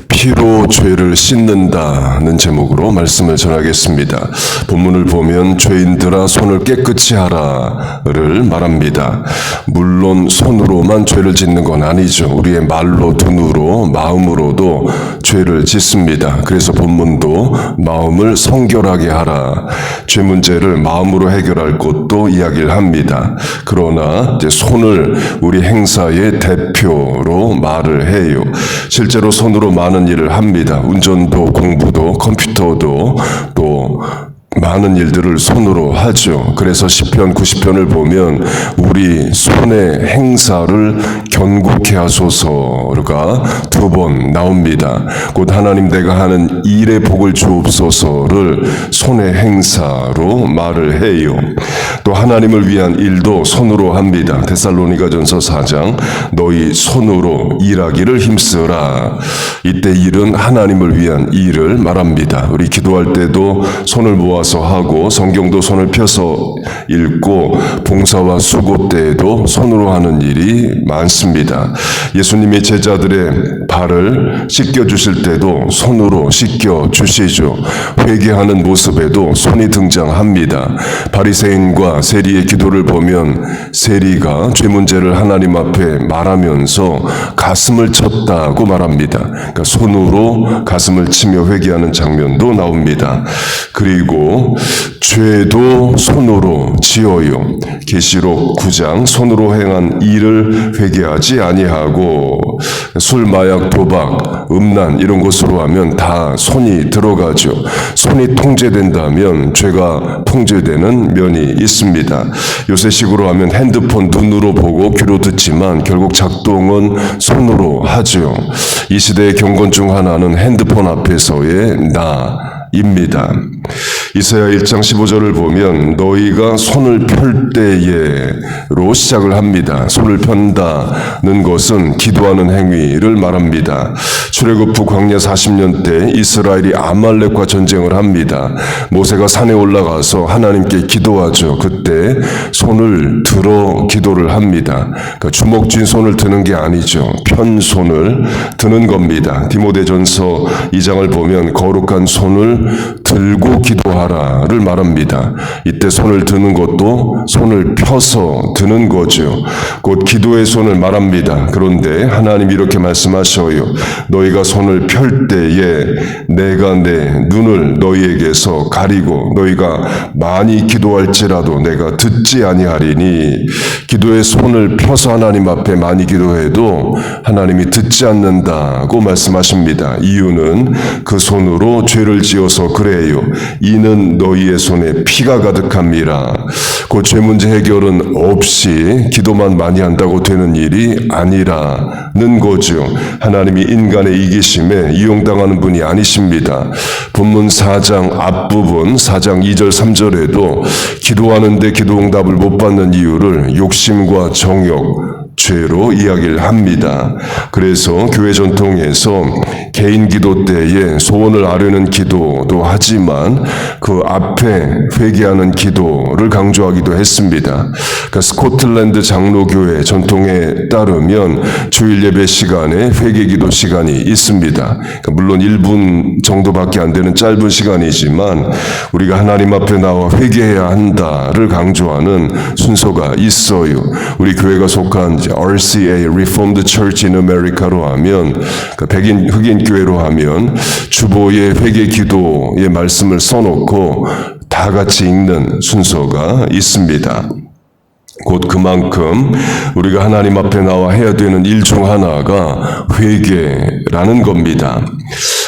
피로 죄를 씻는다는 제목으로 말씀을 전하겠습니다. 본문을 보면 죄인들아 손을 깨끗이 하라를 말합니다. 물론 손으로만 죄를 짓는 건 아니죠. 우리의 말로, 눈으로, 마음으로도 죄를 짓습니다. 그래서 본문도 마음을 성결하게 하라. 죄 문제를 마음으로 해결할 것도 이야기를 합니다. 그러나 이제 손을 우리 행사의 대표로 말을 해요. 실제로 손으로 많은 일을 합니다. 운전도, 공부도, 컴퓨터도 또 많은 일들을 손으로 하죠. 그래서 시편 90편을 보면 우리 손의 행사를 견고케 하소서가 2번 나옵니다. 곧 하나님 내가 하는 일의 복을 주옵소서를 손의 행사로 말을 해요. 또 하나님을 위한 일도 손으로 합니다. 데살로니가전서 4장 너희 손으로 일하기를 힘쓰라. 이때 일은 하나님을 위한 일을 말합니다. 우리 기도할 때도 손을 모아서 하고 성경도 손을 펴서 읽고 봉사와 수고 때에도 손으로 하는 일이 많습니다. 예수님이 제자들의 발을 씻겨주실 때도 손으로 씻겨주시죠. 회개하는 모습에도 손이 등장합니다. 바리새인과 세리의 기도를 보면 세리가 죄 문제를 하나님 앞에 말하면서 가슴을 쳤다고 말합니다. 그러니까 손으로 가슴을 치며 회개하는 장면도 나옵니다. 그리고 죄도 손으로 지어요. 계시록 9장 손으로 행한 일을 회개하지 아니하고 술, 마약, 도박, 음란 이런 것으로 하면 다 손이 들어가죠. 손이 통제된다면 죄가 통제되는 면이 있습니다. 요새식으로 하면 핸드폰 눈으로 보고 귀로 듣지만 결국 작동은 손으로 하죠. 이 시대의 경건 중 하나는 핸드폰 앞에서의 나입니다. 이사야 1장 15절을 보면 너희가 손을 펼 때에로 시작을 합니다. 손을 편다는 것은 기도하는 행위를 말합니다. 출애굽 후 광야 40년 때 이스라엘이 아말렉과 전쟁을 합니다. 모세가 산에 올라가서 하나님께 기도하죠. 그때 손을 들어 기도를 합니다. 그러니까 주먹 쥔 손을 드는 게 아니죠. 편 손을 드는 겁니다. 디모데전서 2장을 보면 거룩한 손을 들고 기도하라를 말합니다. 이때 손을 드는 것도 손을 펴서 드는 거죠. 곧 기도의 손을 말합니다. 그런데 하나님이 이렇게 말씀하셔요. 너희가 손을 펼 때에 내가 내 눈을 너희에게서 가리고 너희가 많이 기도할지라도 내가 듣지 아니하리니 기도의 손을 펴서 하나님 앞에 많이 기도해도 하나님이 듣지 않는다고 말씀하십니다. 이유는 그 손으로 죄를 지어서 그래요. 이는 너희의 손에 피가 가득함이라. 그 죄 문제 해결은 없이 기도만 많이 한다고 되는 일이 아니라는 거죠. 하나님이 인간의 이기심에 이용당하는 분이 아니십니다. 본문 4장 앞부분 4장 2절 3절에도 기도하는데 기도응답을 못 받는 이유를 욕심과 정욕 죄로 이야기를 합니다. 그래서 교회 전통에서 개인 기도 때에 소원을 아뢰는 기도도 하지만 그 앞에 회개하는 기도를 강조하기도 했습니다. 그러니까 스코틀랜드 장로교회 전통에 따르면 주일 예배 시간에 회개 기도 시간이 있습니다. 그러니까 물론 1분 정도밖에 안 되는 짧은 시간이지만 우리가 하나님 앞에 나와 회개해야 한다를 강조하는 순서가 있어요. 우리 교회가 속한 RCA Reformed Church in America로 하면 백인 흑인 교회로 하면 주보의 회개 기도의 말씀을 써놓고 다 같이 읽는 순서가 있습니다. 곧 그만큼 우리가 하나님 앞에 나와 해야 되는 일 중 하나가 회개라는 겁니다.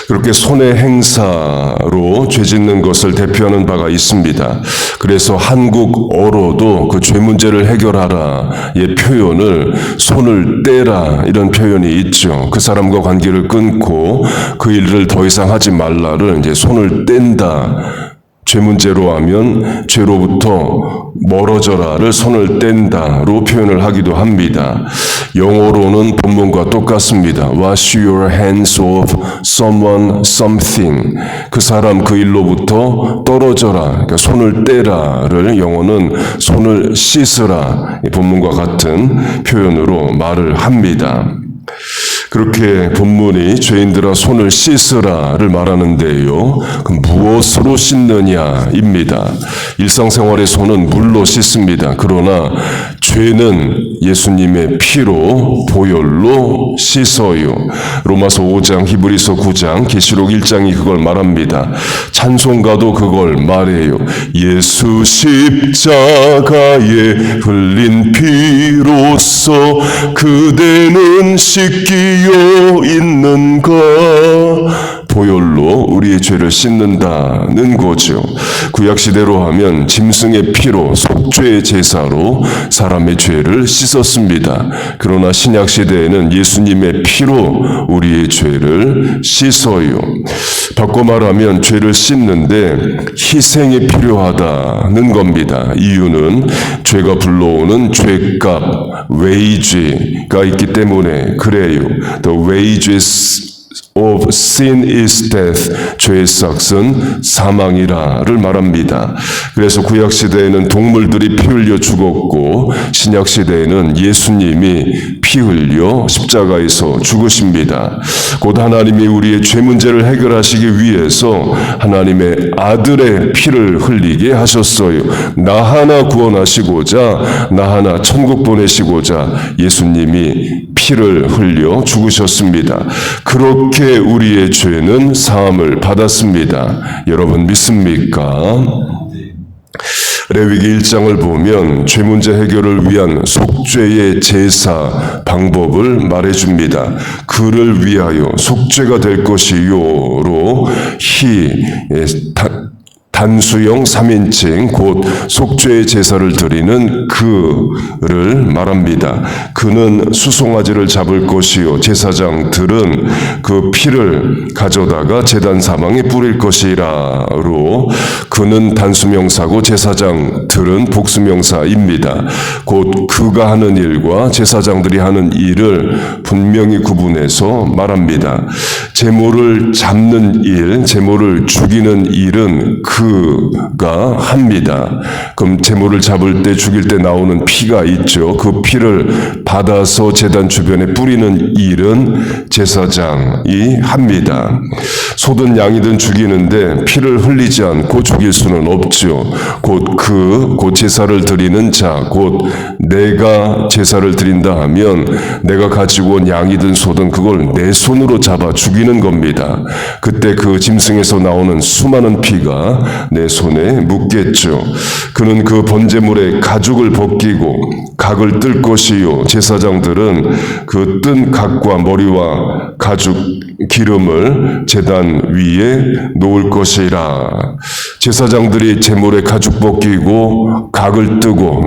그렇게 손의 행사로 죄 짓는 것을 대표하는 바가 있습니다. 그래서 한국어로도 그 죄 문제를 해결하라의 표현을 손을 떼라 이런 표현이 있죠. 그 사람과 관계를 끊고 그 일을 더 이상 하지 말라를 이제 손을 뗀다. 죄 문제로 하면 죄로부터 멀어져라를 손을 뗀다로 표현을 하기도 합니다. 영어로는 본문과 똑같습니다. Wash your hands of someone, something. 그 사람 그 일로부터 떨어져라. 그러니까 손을 떼라를 영어는 손을 씻으라. 본문과 같은 표현으로 말을 합니다. 그렇게 본문이 죄인들아 손을 씻으라를 말하는데요. 그 무엇으로 씻느냐입니다. 일상생활의 손은 물로 씻습니다. 그러나 죄는 예수님의 피로 보혈로 씻어요. 로마서 5장, 히브리서 9장, 계시록 1장이 그걸 말합니다. 찬송가도 그걸 말해요. 예수 십자가에 흘린 피로써 그대는 씻기요 있는가. 보혈로 우리의 죄를 씻는다는 거죠. 구약시대로 하면 짐승의 피로 속죄의 제사로 사람의 죄를 씻었습니다. 그러나 신약시대에는 예수님의 피로 우리의 죄를 씻어요. 바꿔 말하면 죄를 씻는데 희생이 필요하다는 겁니다. 이유는 죄가 불러오는 죄값, 웨이지가 있기 때문에 그래요. The wages of sin is death. 죄의 삭은 사망이라를 말합니다. 그래서 구약시대에는 동물들이 피 흘려 죽었고 신약시대에는 예수님이 피 흘려 십자가에서 죽으십니다. 곧 하나님이 우리의 죄 문제를 해결하시기 위해서 하나님의 아들의 피를 흘리게 하셨어요. 나 하나 구원하시고자, 나 하나 천국 보내시고자 예수님이 피를 흘려 죽으셨습니다. 그렇게 우리의 죄는 사함을 받았습니다. 여러분 믿습니까? 레위기 1장을 보면 죄 문제 해결을 위한 속죄의 제사 방법을 말해줍니다. 그를 위하여 속죄가 될 것이요로 단수형 3인칭 곧 속죄의 제사를 드리는 그를 말합니다. 그는 수송아지를 잡을 것이요 제사장들은 그 피를 가져다가 제단 사방에 뿌릴 것이라로 그는 단수명사고 제사장들은 복수명사입니다. 곧 그가 하는 일과 제사장들이 하는 일을 분명히 구분해서 말합니다. 제물을 잡는 일, 제물을 죽이는 일은 그가 합니다. 그럼 제물을 잡을 때 죽일 때 나오는 피가 있죠. 그 피를 받아서 제단 주변에 뿌리는 일은 제사장이 합니다. 소든 양이든 죽이는데 피를 흘리지 않고 죽일 수는 없죠. 곧 제사를 드리는 자, 곧 내가 제사를 드린다 하면 내가 가지고 온 양이든 소든 그걸 내 손으로 잡아 죽이는 겁니다. 그때 그 짐승에서 나오는 수많은 피가 내 손에 묻겠죠. 그는 그 번제물의 가죽을 벗기고 각을 뜰 것이요 제사장들은 그 뜬 각과 머리와 가죽 기름을 제단 위에 놓을 것이라. 제사장들이 제물의 가죽 벗기고 각을 뜨고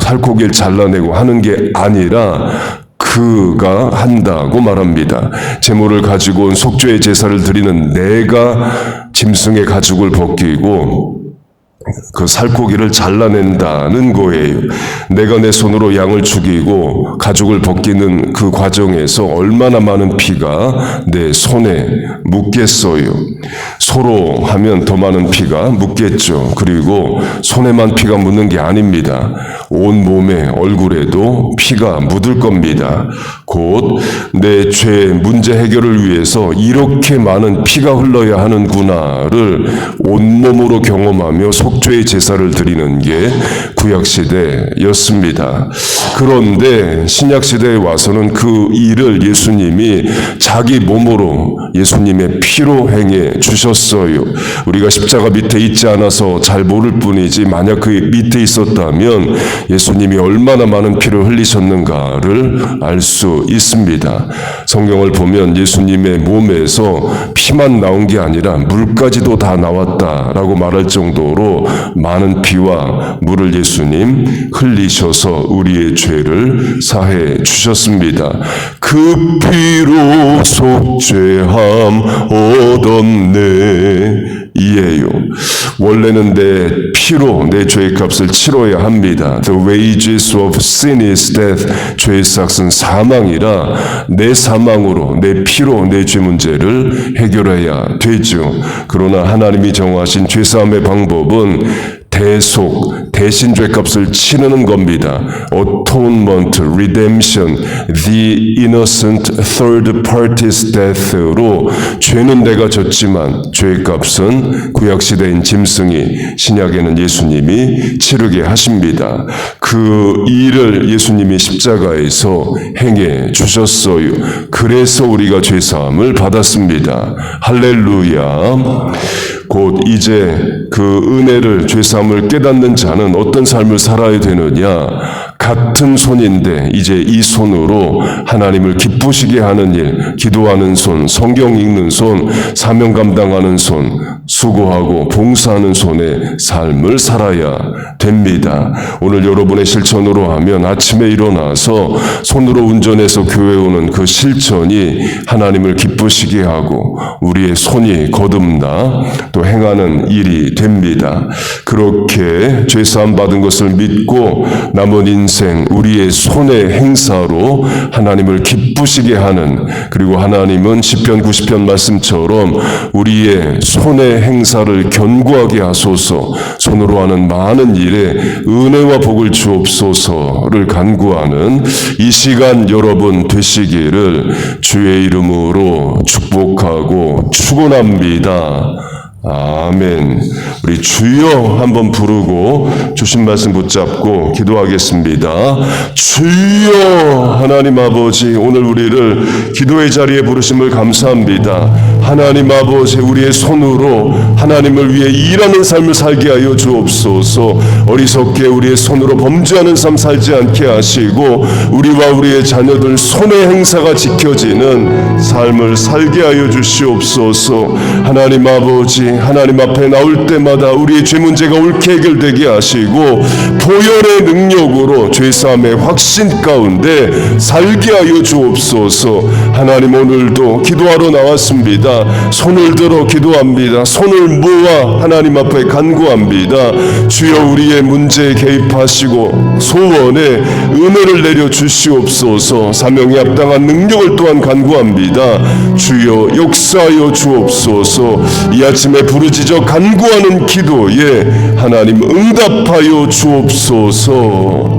살코기를 잘라내고 하는 게 아니라 그가 한다고 말합니다. 제물을 가지고 온 속죄의 제사를 드리는 내가 짐승의 가죽을 벗기고 그 살코기를 잘라낸다는 거예요. 내가 내 손으로 양을 죽이고 가죽을 벗기는 그 과정에서 얼마나 많은 피가 내 손에 묻겠어요. 소로 하면 더 많은 피가 묻겠죠. 그리고 손에만 피가 묻는 게 아닙니다. 온 몸에 얼굴에도 피가 묻을 겁니다. 곧 내 죄 문제 해결을 위해서 이렇게 많은 피가 흘러야 하는구나를 온몸으로 경험하며 속죄의 제사를 드리는 게 구약시대였습니다. 그런데 신약시대에 와서는 그 일을 예수님이 자기 몸으로 예수님의 피로 행해 주셨어요. 우리가 십자가 밑에 있지 않아서 잘 모를 뿐이지 만약 그 밑에 있었다면 예수님이 얼마나 많은 피를 흘리셨는가를 알 수 있습니다. 성경을 보면 예수님의 몸에서 피만 나온 게 아니라 물까지도 다 나왔다라고 말할 정도로 많은 피와 물을 예수님 흘리셔서 우리의 죄를 사해 주셨습니다. 그 피로 속죄함 얻었네 이에요. 원래는 내 피로 내 죄의 값을 치러야 합니다. The wages of sin is death. 죄의 삭은 사망이라 내 사망으로 내 피로 내 죄 문제를 해결해야 되죠. 그러나 하나님이 정하신 죄사함의 방법은 대속, 대신 죄값을 치르는 겁니다. Atonement, Redemption, the innocent third party's death로 죄는 내가 졌지만 죄값은 구약시대인 짐승이, 신약에는 예수님이 치르게 하십니다. 그 일을 예수님이 십자가에서 행해 주셨어요. 그래서 우리가 죄사함을 받았습니다. 할렐루야. 곧 이제 그 은혜를, 죄사함을 깨닫는 자는 어떤 삶을 살아야 되느냐? 같은 손인데 이제 이 손으로 하나님을 기쁘시게 하는 일, 기도하는 손, 성경 읽는 손, 사명 감당하는 손, 수고하고 봉사하는 손의 삶을 살아야 됩니다. 오늘 여러분의 실천으로 하면 아침에 일어나서 손으로 운전해서 교회 오는 그 실천이 하나님을 기쁘시게 하고 우리의 손이 거듭나 또 행하는 일이 됩니다. 그렇게 죄사함 받은 것을 믿고 남은 인생 우리의 손의 행사로 하나님을 기쁘시게 하는, 그리고 하나님은 시편 90편 말씀처럼 우리의 손의 행사를 견고하게 하소서, 손으로 하는 많은 일에 은혜와 복을 주옵소서를 간구하는 이 시간 여러분 되시기를 주의 이름으로 축복하고 축원합니다. 아멘. 우리 주여 한번 부르고 주신 말씀 붙잡고 기도하겠습니다. 주여, 하나님 아버지, 오늘 우리를 기도의 자리에 부르심을 감사합니다. 하나님 아버지, 우리의 손으로 하나님을 위해 일하는 삶을 살게 하여 주옵소서. 어리석게 우리의 손으로 범죄하는 삶 살지 않게 하시고 우리와 우리의 자녀들 손의 행사가 지켜지는 삶을 살게 하여 주시옵소서. 하나님 아버지, 하나님 앞에 나올 때마다 우리의 죄 문제가 옳게 해결되게 하시고 보혈의 능력으로 죄사함의 확신 가운데 살게 하여 주옵소서. 하나님, 오늘도 기도하러 나왔습니다. 손을 들어 기도합니다. 손을 모아 하나님 앞에 간구합니다. 주여, 우리의 문제에 개입하시고 소원에 은혜를 내려 주시옵소서. 사명에 합당한 능력을 또한 간구합니다. 주여, 역사하여 주옵소서. 이 아침에 부르짖어 간구하는 기도에 하나님 응답하여 주옵소서.